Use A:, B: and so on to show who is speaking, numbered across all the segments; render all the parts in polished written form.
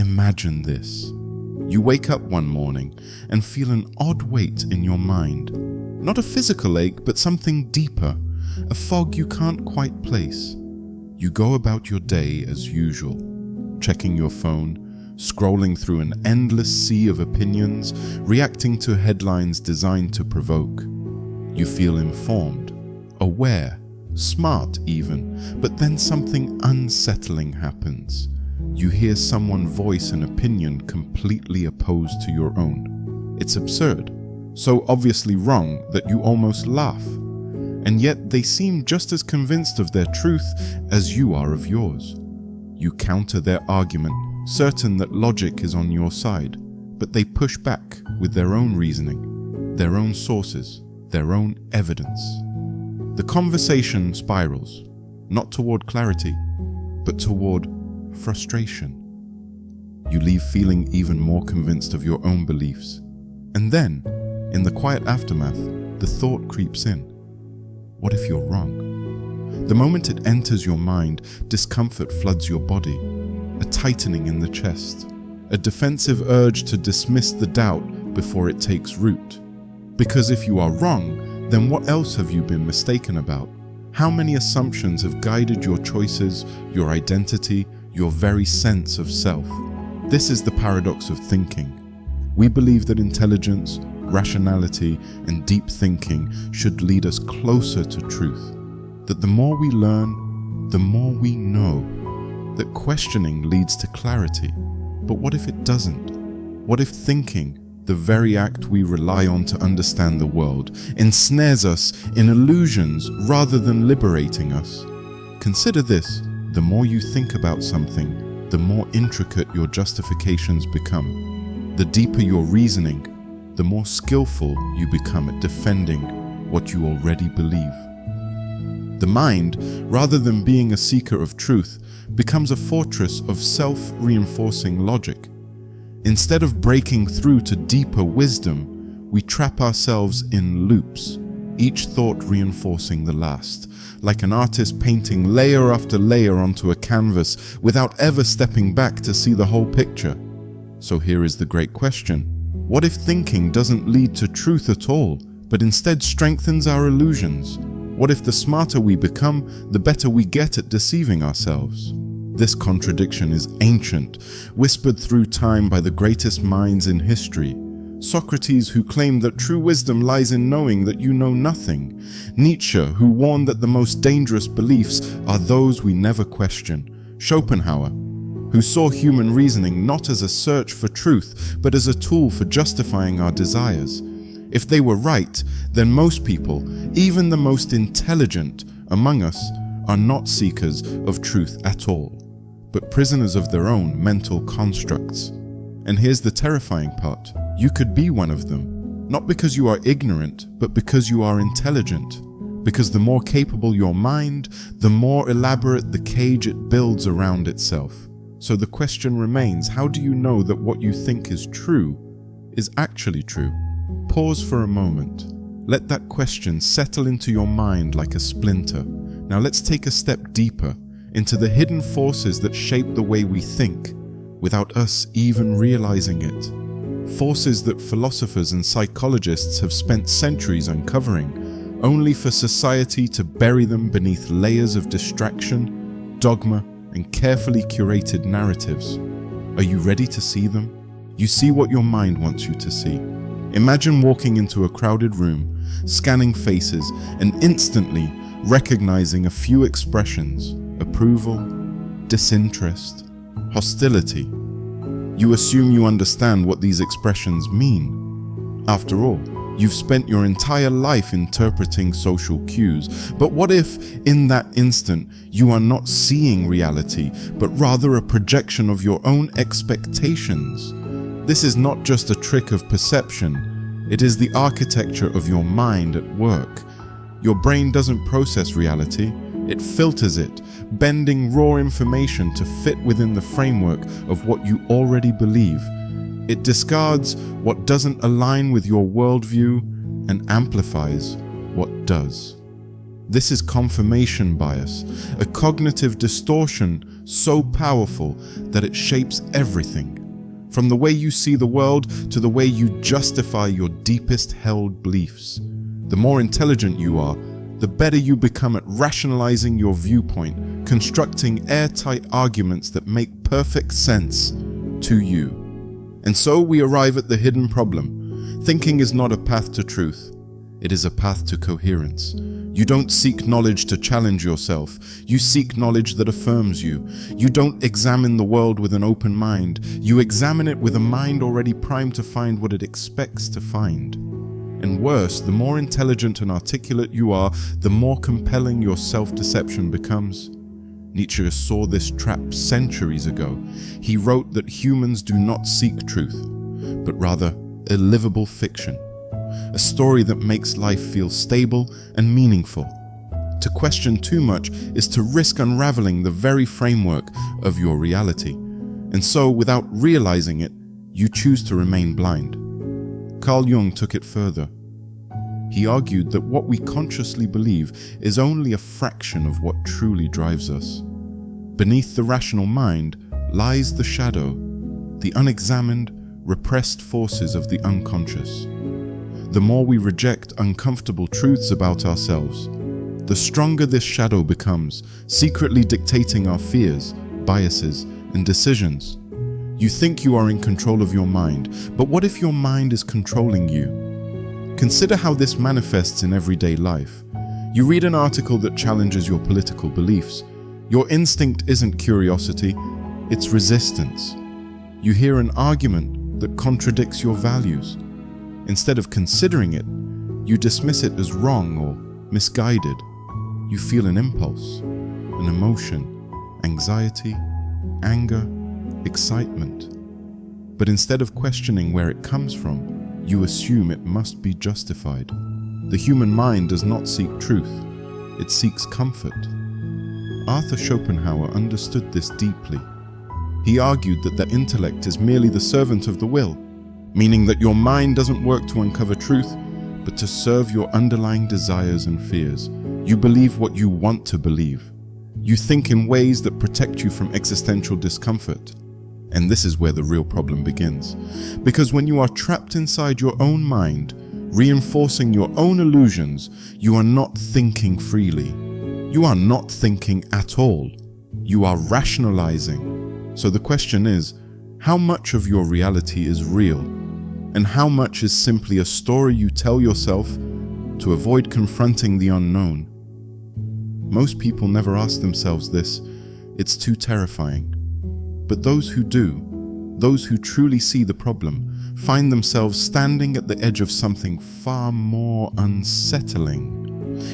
A: Imagine this. You wake up one morning and feel an odd weight in your mind. Not a physical ache, but something deeper, a fog you can't quite place. You go about your day as usual, checking your phone, scrolling through an endless sea of opinions, reacting to headlines designed to provoke. You feel informed, aware, smart even, but then something unsettling happens. You hear someone voice an opinion completely opposed to your own. It's absurd, so obviously wrong that you almost laugh. And yet they seem just as convinced of their truth as you are of yours. You counter their argument, certain that logic is on your side, but they push back with their own reasoning, their own sources, their own evidence. The conversation spirals, not toward clarity, but toward frustration. You leave feeling even more convinced of your own beliefs. And then, in the quiet aftermath, the thought creeps in. What if you're wrong? The moment it enters your mind, discomfort floods your body, a tightening in the chest, a defensive urge to dismiss the doubt before it takes root. Because if you are wrong, then what else have you been mistaken about? How many assumptions have guided your choices, your identity, your very sense of self? This is the paradox of thinking. We believe that intelligence, rationality, and deep thinking should lead us closer to truth. That the more we learn, the more we know. That questioning leads to clarity. But what if it doesn't? What if thinking, the very act we rely on to understand the world, ensnares us in illusions rather than liberating us? Consider this. The more you think about something, the more intricate your justifications become. The deeper your reasoning, the more skillful you become at defending what you already believe. The mind, rather than being a seeker of truth, becomes a fortress of self-reinforcing logic. Instead of breaking through to deeper wisdom, we trap ourselves in loops, each thought reinforcing the last, like an artist painting layer after layer onto a canvas without ever stepping back to see the whole picture. So here is the great question. What if thinking doesn't lead to truth at all, but instead strengthens our illusions? What if the smarter we become, the better we get at deceiving ourselves? This contradiction is ancient, whispered through time by the greatest minds in history. Socrates, who claimed that true wisdom lies in knowing that you know nothing. Nietzsche, who warned that the most dangerous beliefs are those we never question. Schopenhauer, who saw human reasoning not as a search for truth, but as a tool for justifying our desires. If they were right, then most people, even the most intelligent among us, are not seekers of truth at all, but prisoners of their own mental constructs. And here's the terrifying part. You could be one of them, not because you are ignorant, but because you are intelligent. Because the more capable your mind, the more elaborate the cage it builds around itself. So the question remains, how do you know that what you think is true is actually true? Pause for a moment. Let that question settle into your mind like a splinter. Now let's take a step deeper into the hidden forces that shape the way we think, without us even realizing it. Forces that philosophers and psychologists have spent centuries uncovering, only for society to bury them beneath layers of distraction, dogma, and carefully curated narratives. Are you ready to see them? You see what your mind wants you to see. Imagine walking into a crowded room, scanning faces, and instantly recognizing a few expressions: approval, disinterest, hostility. You assume you understand what these expressions mean. After all, you've spent your entire life interpreting social cues. But what if, in that instant, you are not seeing reality, but rather a projection of your own expectations? This is not just a trick of perception. It is the architecture of your mind at work. Your brain doesn't process reality. It filters it, bending raw information to fit within the framework of what you already believe. It discards what doesn't align with your worldview and amplifies what does. This is confirmation bias, a cognitive distortion so powerful that it shapes everything from the way you see the world to the way you justify your deepest held beliefs. The more intelligent you are, the better you become at rationalizing your viewpoint, constructing airtight arguments that make perfect sense to you. And so we arrive at the hidden problem. Thinking is not a path to truth. It is a path to coherence. You don't seek knowledge to challenge yourself. You seek knowledge that affirms you. You don't examine the world with an open mind. You examine it with a mind already primed to find what it expects to find. And worse, the more intelligent and articulate you are, the more compelling your self-deception becomes. Nietzsche saw this trap centuries ago. He wrote that humans do not seek truth, but rather a livable fiction. A story that makes life feel stable and meaningful. To question too much is to risk unraveling the very framework of your reality. And so, without realizing it, you choose to remain blind. Carl Jung took it further. He argued that what we consciously believe is only a fraction of what truly drives us. Beneath the rational mind lies the shadow, the unexamined, repressed forces of the unconscious. The more we reject uncomfortable truths about ourselves, the stronger this shadow becomes, secretly dictating our fears, biases, and decisions. You think you are in control of your mind, but what if your mind is controlling you? Consider how this manifests in everyday life. You read an article that challenges your political beliefs. Your instinct isn't curiosity, it's resistance. You hear an argument that contradicts your values. Instead of considering it, you dismiss it as wrong or misguided. You feel an impulse, an emotion, anxiety, anger, excitement. But instead of questioning where it comes from, you assume it must be justified. The human mind does not seek truth, it seeks comfort. Arthur Schopenhauer understood this deeply. He argued that the intellect is merely the servant of the will, meaning that your mind doesn't work to uncover truth, but to serve your underlying desires and fears. You believe what you want to believe. You think in ways that protect you from existential discomfort. And this is where the real problem begins. Because when you are trapped inside your own mind, reinforcing your own illusions, you are not thinking freely. You are not thinking at all. You are rationalizing. So the question is, how much of your reality is real? And how much is simply a story you tell yourself to avoid confronting the unknown? Most people never ask themselves this. It's too terrifying. But those who do, those who truly see the problem, find themselves standing at the edge of something far more unsettling.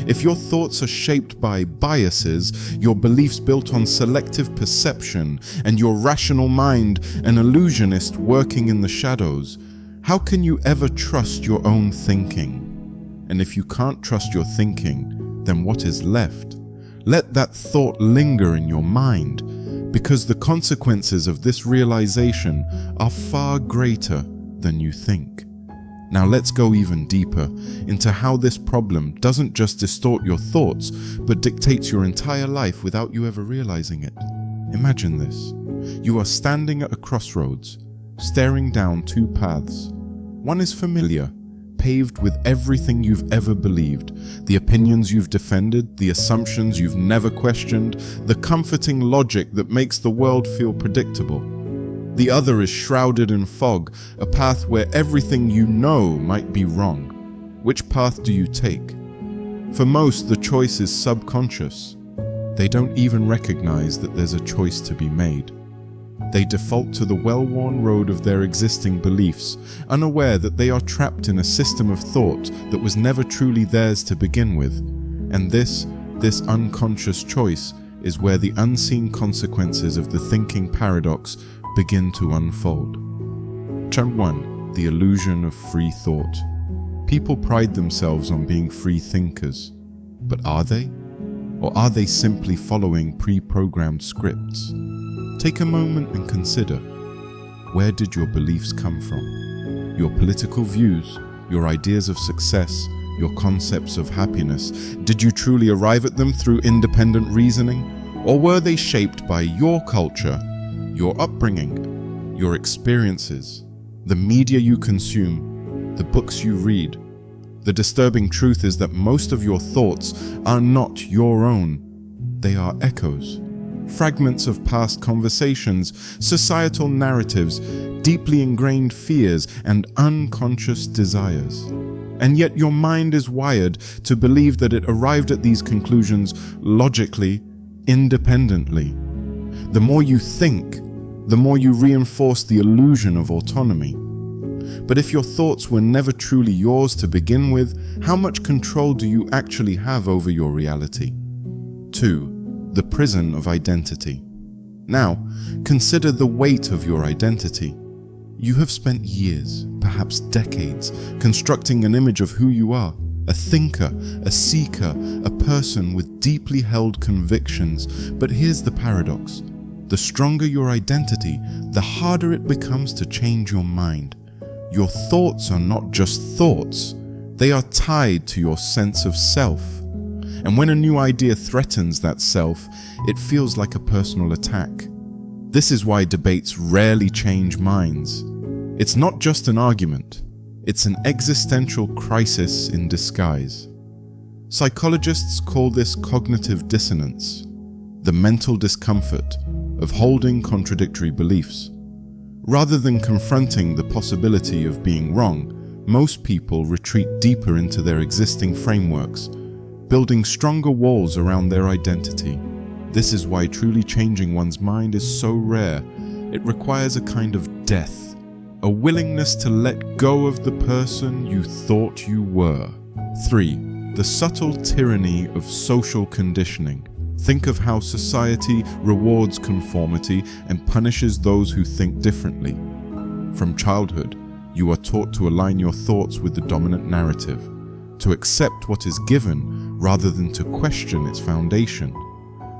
A: If your thoughts are shaped by biases, your beliefs built on selective perception, and your rational mind an illusionist working in the shadows, how can you ever trust your own thinking? And if you can't trust your thinking, then what is left? Let that thought linger in your mind, because the consequences of this realization are far greater than you think. Now let's go even deeper into how this problem doesn't just distort your thoughts, but dictates your entire life without you ever realizing it. Imagine this. You are standing at a crossroads, staring down two paths. One is familiar, paved with everything you've ever believed, the opinions you've defended, the assumptions you've never questioned, the comforting logic that makes the world feel predictable. The other is shrouded in fog, a path where everything you know might be wrong. Which path do you take? For most, the choice is subconscious. They don't even recognize that there's a choice to be made. They default to the well-worn road of their existing beliefs, unaware that they are trapped in a system of thought that was never truly theirs to begin with. And this unconscious choice is where the unseen consequences of the thinking paradox begin to unfold. Chapter 1. The illusion of free thought. People pride themselves on being free thinkers, but are they? Or are they simply following pre-programmed scripts? Take a moment and consider, where did your beliefs come from? Your political views, your ideas of success, your concepts of happiness, did you truly arrive at them through independent reasoning? Or were they shaped by your culture, your upbringing, your experiences, the media you consume, the books you read. The disturbing truth is that most of your thoughts are not your own. They are echoes, fragments of past conversations, societal narratives, deeply ingrained fears, and unconscious desires. And yet your mind is wired to believe that it arrived at these conclusions logically, independently. The more you think, the more you reinforce the illusion of autonomy. But if your thoughts were never truly yours to begin with, how much control do you actually have over your reality? 2. The prison of identity. Now, consider the weight of your identity. You have spent years, perhaps decades, constructing an image of who you are, a thinker, a seeker, a person with deeply held convictions. But here's the paradox. The stronger your identity, the harder it becomes to change your mind. Your thoughts are not just thoughts, they are tied to your sense of self. And when a new idea threatens that self, it feels like a personal attack. This is why debates rarely change minds. It's not just an argument, it's an existential crisis in disguise. Psychologists call this cognitive dissonance, the mental discomfort of holding contradictory beliefs. Rather than confronting the possibility of being wrong, most people retreat deeper into their existing frameworks, building stronger walls around their identity. This is why truly changing one's mind is so rare. It requires a kind of death, a willingness to let go of the person you thought you were. 3. The subtle tyranny of social conditioning. Think of how society rewards conformity and punishes those who think differently. From childhood, you are taught to align your thoughts with the dominant narrative, to accept what is given rather than to question its foundation.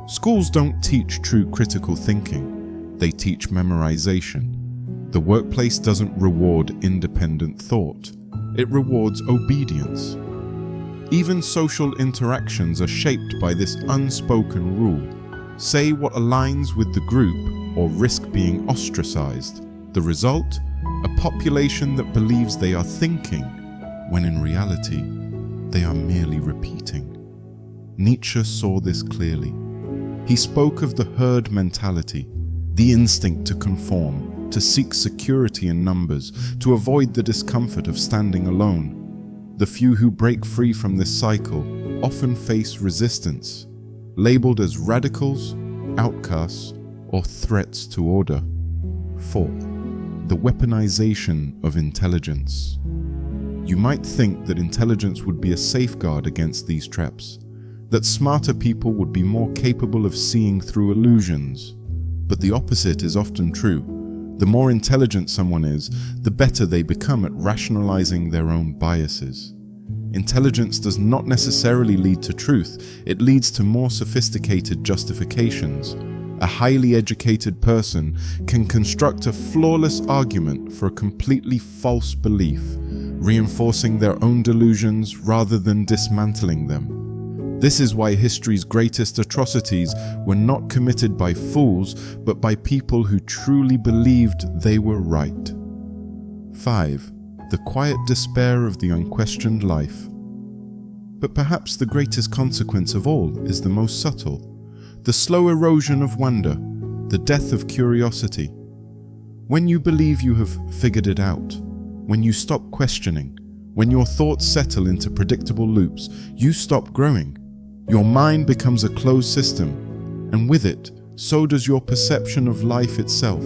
A: Schools don't teach true critical thinking, they teach memorization. The workplace doesn't reward independent thought, it rewards obedience. Even social interactions are shaped by this unspoken rule. Say what aligns with the group or risk being ostracized. The result? A population that believes they are thinking, when in reality, they are merely repeating. Nietzsche saw this clearly. He spoke of the herd mentality, the instinct to conform, to seek security in numbers, to avoid the discomfort of standing alone. The few who break free from this cycle often face resistance, labeled as radicals, outcasts, or threats to order. 4. The weaponization of intelligence. You might think that intelligence would be a safeguard against these traps, that smarter people would be more capable of seeing through illusions. But the opposite is often true. The more intelligent someone is, the better they become at rationalizing their own biases. Intelligence does not necessarily lead to truth, it leads to more sophisticated justifications. A highly educated person can construct a flawless argument for a completely false belief, reinforcing their own delusions rather than dismantling them. This is why history's greatest atrocities were not committed by fools, but by people who truly believed they were right. 5. The quiet despair of the unquestioned life. But perhaps the greatest consequence of all is the most subtle. The slow erosion of wonder, the death of curiosity. When you believe you have figured it out, when you stop questioning, when your thoughts settle into predictable loops, you stop growing. Your mind becomes a closed system, and with it, so does your perception of life itself.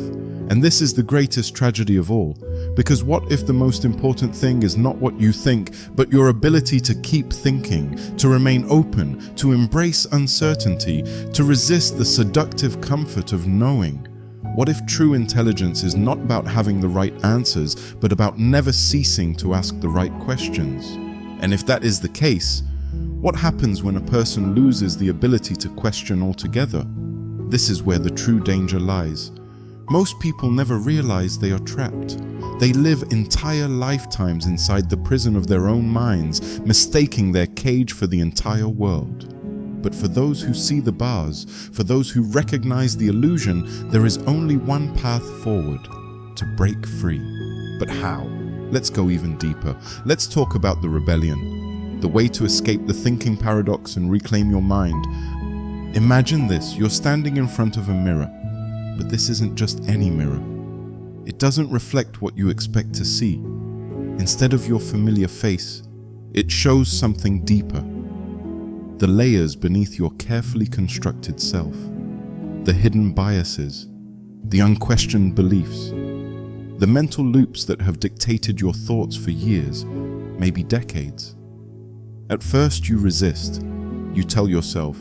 A: And this is the greatest tragedy of all, because what if the most important thing is not what you think, but your ability to keep thinking, to remain open, to embrace uncertainty, to resist the seductive comfort of knowing? What if true intelligence is not about having the right answers, but about never ceasing to ask the right questions? And if that is the case, what happens when a person loses the ability to question altogether? This is where the true danger lies. Most people never realize they are trapped. They live entire lifetimes inside the prison of their own minds, mistaking their cage for the entire world. But for those who see the bars, for those who recognize the illusion, there is only one path forward. to break free. But how? Let's go even deeper. Let's talk about the rebellion, the way to escape the thinking paradox and reclaim your mind. Imagine this, you're standing in front of a mirror, but this isn't just any mirror. It doesn't reflect what you expect to see. Instead of your familiar face, it shows something deeper. The layers beneath your carefully constructed self, the hidden biases, the unquestioned beliefs, the mental loops that have dictated your thoughts for years, maybe decades. At first you resist. You tell yourself,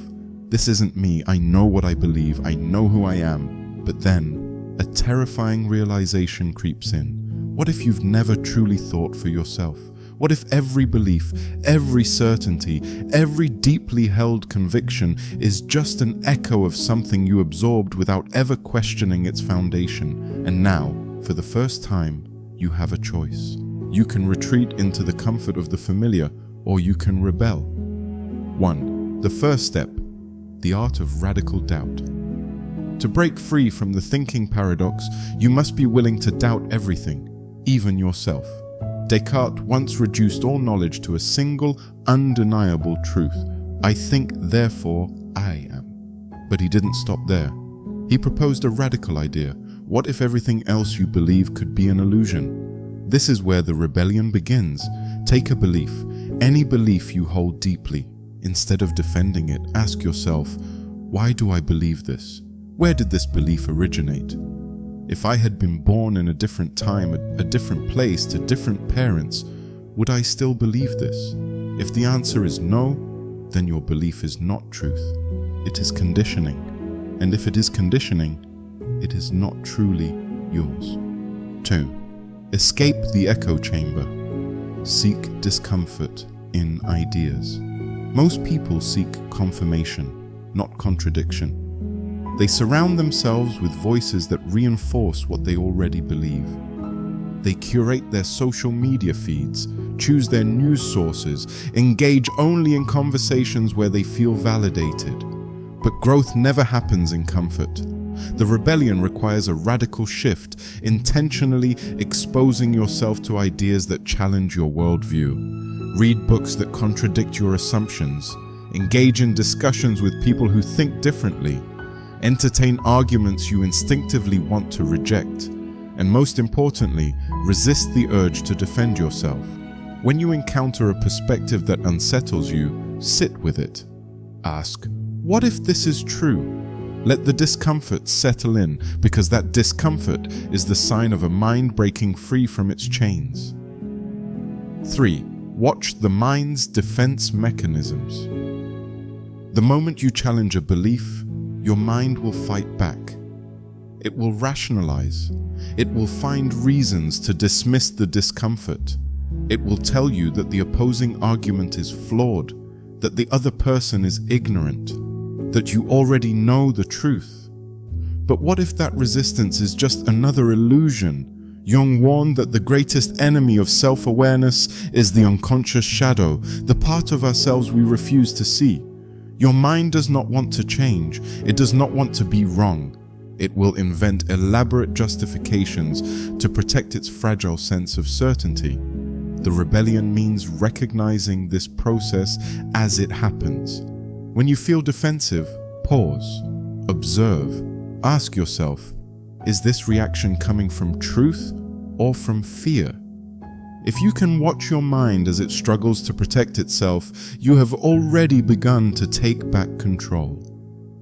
A: this isn't me, I know what I believe, I know who I am. But then, a terrifying realization creeps in. What if you've never truly thought for yourself? What if every belief, every certainty, every deeply held conviction is just an echo of something you absorbed without ever questioning its foundation? And now, for the first time, you have a choice. You can retreat into the comfort of the familiar, or you can rebel. 1. The first step, the art of radical doubt. To break free from the thinking paradox, you must be willing to doubt everything, even yourself. Descartes once reduced all knowledge to a single, undeniable truth. I think, therefore, I am. But he didn't stop there. He proposed a radical idea. What if everything else you believe could be an illusion? This is where the rebellion begins. Take a belief, any belief you hold deeply. Instead of defending it, ask yourself, why do I believe this? Where did this belief originate? If I had been born in a different time, a different place, to different parents, would I still believe this? If the answer is no, then your belief is not truth. It is conditioning. And if it is conditioning, it is not truly yours. 2. Escape the echo chamber. Seek discomfort in ideas. Most people seek confirmation, not contradiction. They surround themselves with voices that reinforce what they already believe. They curate their social media feeds, choose their news sources, engage only in conversations where they feel validated. But growth never happens in comfort. The rebellion requires a radical shift, intentionally exposing yourself to ideas that challenge your worldview. Read books that contradict your assumptions. Engage in discussions with people who think differently. Entertain arguments you instinctively want to reject. And most importantly, resist the urge to defend yourself. When you encounter a perspective that unsettles you, sit with it. Ask, what if this is true? Let the discomfort settle in, because that discomfort is the sign of a mind breaking free from its chains. 3. Watch the mind's defense mechanisms. The moment you challenge a belief, your mind will fight back. It will rationalize. It will find reasons to dismiss the discomfort. It will tell you that the opposing argument is flawed, that the other person is ignorant, that you already know the truth. But what if that resistance is just another illusion? Jung warned that the greatest enemy of self-awareness is the unconscious shadow, the part of ourselves we refuse to see. Your mind does not want to change. It does not want to be wrong. It will invent elaborate justifications to protect its fragile sense of certainty. The rebellion means recognizing this process as it happens. When you feel defensive, pause, observe, ask yourself, is this reaction coming from truth or from fear? If you can watch your mind as it struggles to protect itself, you have already begun to take back control.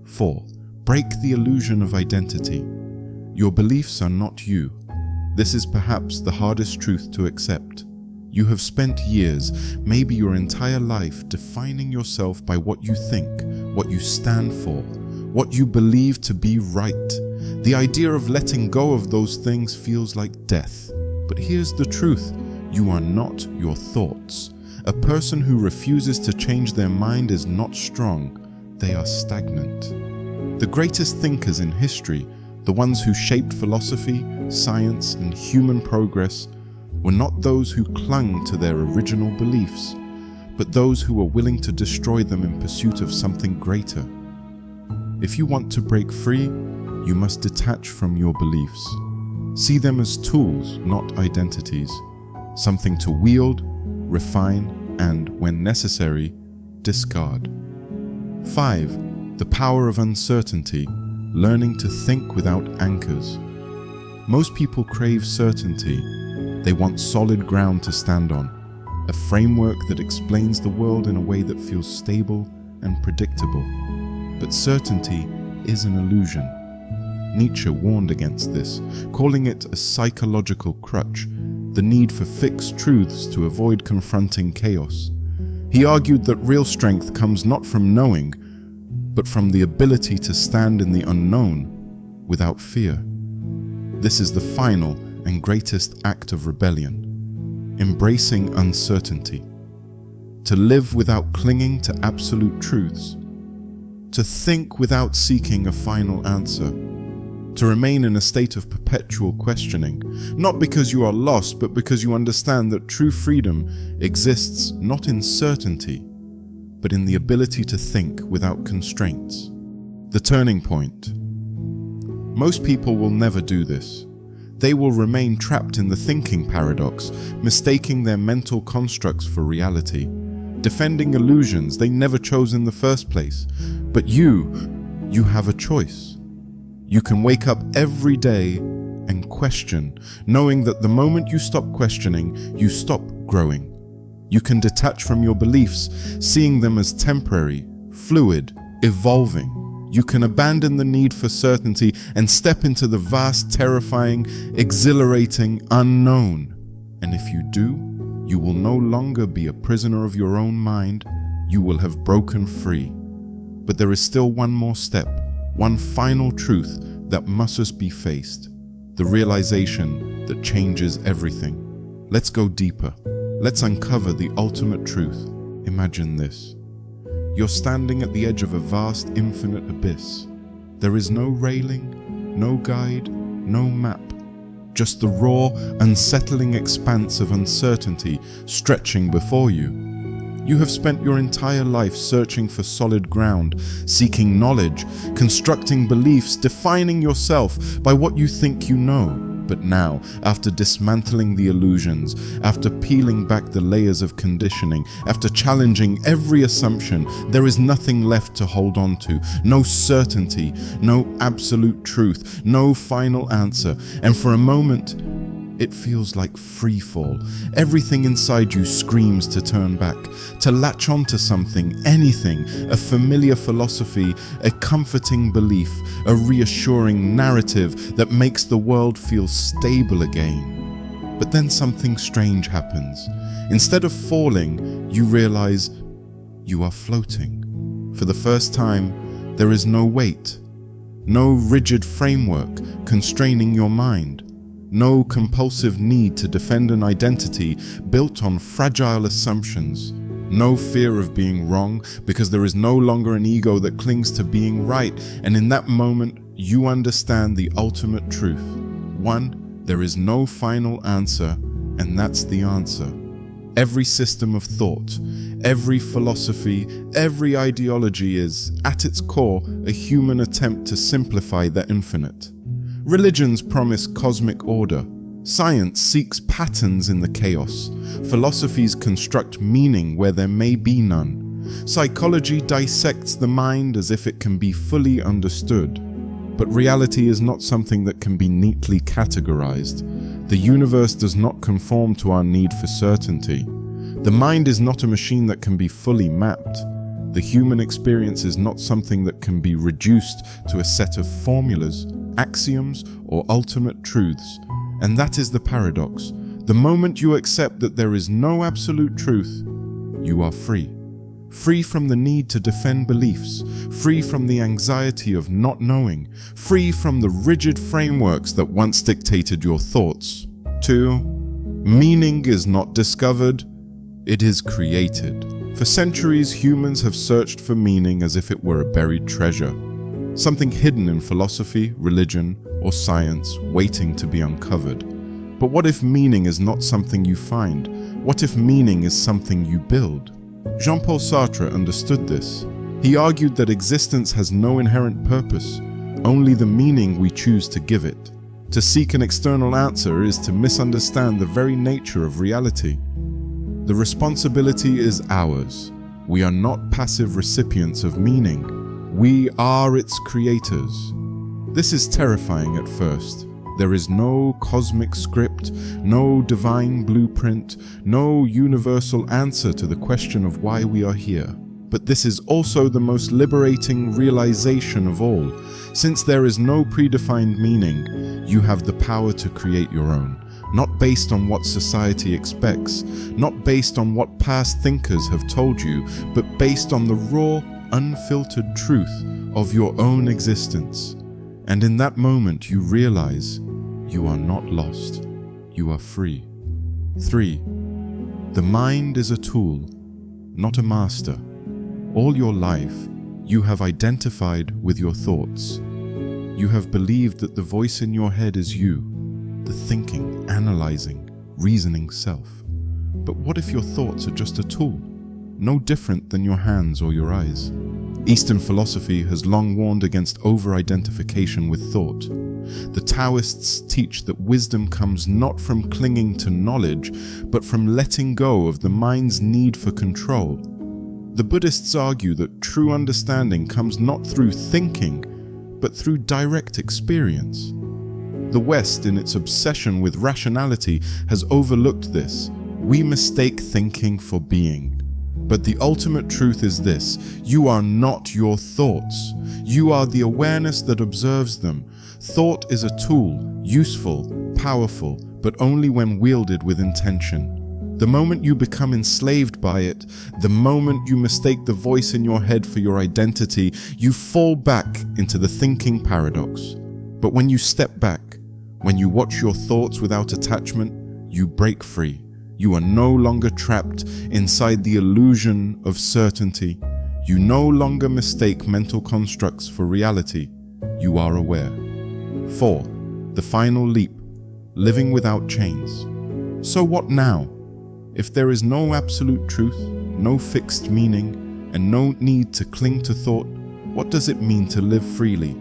A: 4. Break the illusion of identity. Your beliefs are not you. This is perhaps the hardest truth to accept. You have spent years, maybe your entire life, defining yourself by what you think, what you stand for, what you believe to be right. The idea of letting go of those things feels like death. But here's the truth. You are not your thoughts. A person who refuses to change their mind is not strong. They are stagnant. The greatest thinkers in history, the ones who shaped philosophy, science, and human progress, were not those who clung to their original beliefs, but those who were willing to destroy them in pursuit of something greater. If you want to break free, you must detach from your beliefs. See them as tools, not identities, something to wield, refine, and, when necessary, discard. 5. The power of uncertainty, learning to think without anchors. Most people crave certainty. They want solid ground to stand on, a framework that explains the world in a way that feels stable and predictable. But certainty is an illusion. Nietzsche warned against this, calling it a psychological crutch, the need for fixed truths to avoid confronting chaos. He argued that real strength comes not from knowing, but from the ability to stand in the unknown without fear. This is the final and greatest act of rebellion, embracing uncertainty, to live without clinging to absolute truths, to think without seeking a final answer, to remain in a state of perpetual questioning, not because you are lost, but because you understand that true freedom exists not in certainty, but in the ability to think without constraints. The turning point. Most people will never do this. They will remain trapped in the thinking paradox, mistaking their mental constructs for reality, defending illusions they never chose in the first place. But you have a choice. You can wake up every day and question, knowing that the moment you stop questioning, you stop growing. You can detach from your beliefs, seeing them as temporary, fluid, evolving. You can abandon the need for certainty and step into the vast, terrifying, exhilarating unknown. And if you do, you will no longer be a prisoner of your own mind. You will have broken free. But there is still one more step, one final truth that must be faced, the realization that changes everything. Let's go deeper. Let's uncover the ultimate truth. Imagine this. You're standing at the edge of a vast, infinite abyss. There is no railing, no guide, no map, just the raw, unsettling expanse of uncertainty stretching before you. You have spent your entire life searching for solid ground, seeking knowledge, constructing beliefs, defining yourself by what you think you know. But now, after dismantling the illusions, after peeling back the layers of conditioning, after challenging every assumption, there is nothing left to hold on to. No certainty, no absolute truth, no final answer. And for a moment, it feels like free fall. Everything inside you screams to turn back, to latch onto something, anything, a familiar philosophy, a comforting belief, a reassuring narrative that makes the world feel stable again. But then something strange happens. Instead of falling, you realize you are floating. For the first time, there is no weight, no rigid framework constraining your mind. No compulsive need to defend an identity built on fragile assumptions. No fear of being wrong, because there is no longer an ego that clings to being right. And in that moment, you understand the ultimate truth. 1, there is no final answer, and that's the answer. Every system of thought, every philosophy, every ideology is, at its core, a human attempt to simplify the infinite. Religions promise cosmic order. Science seeks patterns in the chaos. Philosophies construct meaning where there may be none. Psychology dissects the mind as if it can be fully understood. But reality is not something that can be neatly categorized. The universe does not conform to our need for certainty. The mind is not a machine that can be fully mapped. The human experience is not something that can be reduced to a set of formulas, axioms, or ultimate truths. And that is the paradox. The moment you accept that there is no absolute truth, you are free. Free from the need to defend beliefs, free from the anxiety of not knowing, free from the rigid frameworks that once dictated your thoughts. 2. Meaning is not discovered, it is created. For centuries, humans have searched for meaning as if it were a buried treasure. Something hidden in philosophy, religion, or science, waiting to be uncovered. But what if meaning is not something you find? What if meaning is something you build? Jean-Paul Sartre understood this. He argued that existence has no inherent purpose, only the meaning we choose to give it. To seek an external answer is to misunderstand the very nature of reality. The responsibility is ours. We are not passive recipients of meaning. We are its creators. This is terrifying at first. There is no cosmic script, no divine blueprint, no universal answer to the question of why we are here. But this is also the most liberating realization of all. Since there is no predefined meaning, you have the power to create your own, not based on what society expects, not based on what past thinkers have told you, but based on the raw, unfiltered truth of your own existence. And in that moment you realize you are not lost, you are free. 3. The mind is a tool, not a master. All your life, you have identified with your thoughts. You have believed that the voice in your head is you, the thinking, analyzing, reasoning self. But what if your thoughts are just a tool, no different than your hands or your eyes? Eastern philosophy has long warned against over-identification with thought. The Taoists teach that wisdom comes not from clinging to knowledge, but from letting go of the mind's need for control. The Buddhists argue that true understanding comes not through thinking, but through direct experience. The West, in its obsession with rationality, has overlooked this. We mistake thinking for being. But the ultimate truth is this: you are not your thoughts. You are the awareness that observes them. Thought is a tool, useful, powerful, but only when wielded with intention. The moment you become enslaved by it, the moment you mistake the voice in your head for your identity, you fall back into the thinking paradox. But when you step back, when you watch your thoughts without attachment, you break free. You are no longer trapped inside the illusion of certainty. You no longer mistake mental constructs for reality. You are aware. 4. The final leap, living without chains. So what now? If there is no absolute truth, no fixed meaning, and no need to cling to thought, what does it mean to live freely?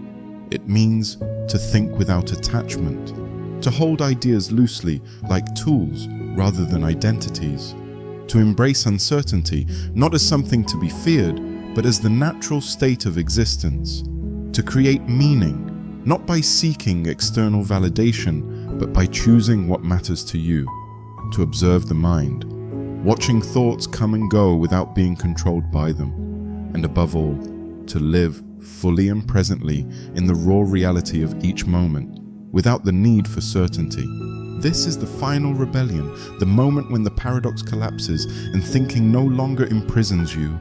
A: It means to think without attachment, to hold ideas loosely like tools rather than identities, to embrace uncertainty not as something to be feared, but as the natural state of existence, to create meaning not by seeking external validation, but by choosing what matters to you. To observe the mind, watching thoughts come and go without being controlled by them, and above all, to live fully and presently in the raw reality of each moment, without the need for certainty. This is the final rebellion, the moment when the paradox collapses and thinking no longer imprisons you,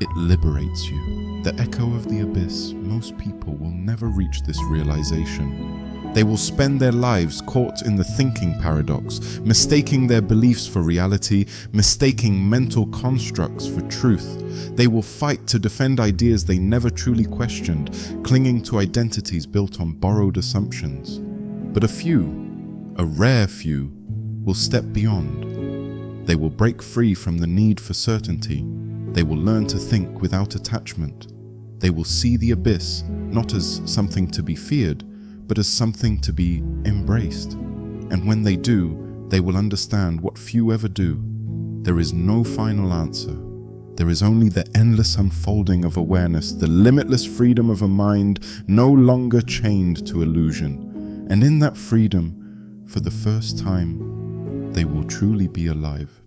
A: it liberates you. The echo of the abyss, most people will never reach this realization. They will spend their lives caught in the thinking paradox, mistaking their beliefs for reality, mistaking mental constructs for truth. They will fight to defend ideas they never truly questioned, clinging to identities built on borrowed assumptions. But a few, a rare few, will step beyond. They will break free from the need for certainty. They will learn to think without attachment. They will see the abyss not as something to be feared, but as something to be embraced. And when they do, they will understand what few ever do. There is no final answer. There is only the endless unfolding of awareness, the limitless freedom of a mind no longer chained to illusion. And in that freedom, for the first time, they will truly be alive.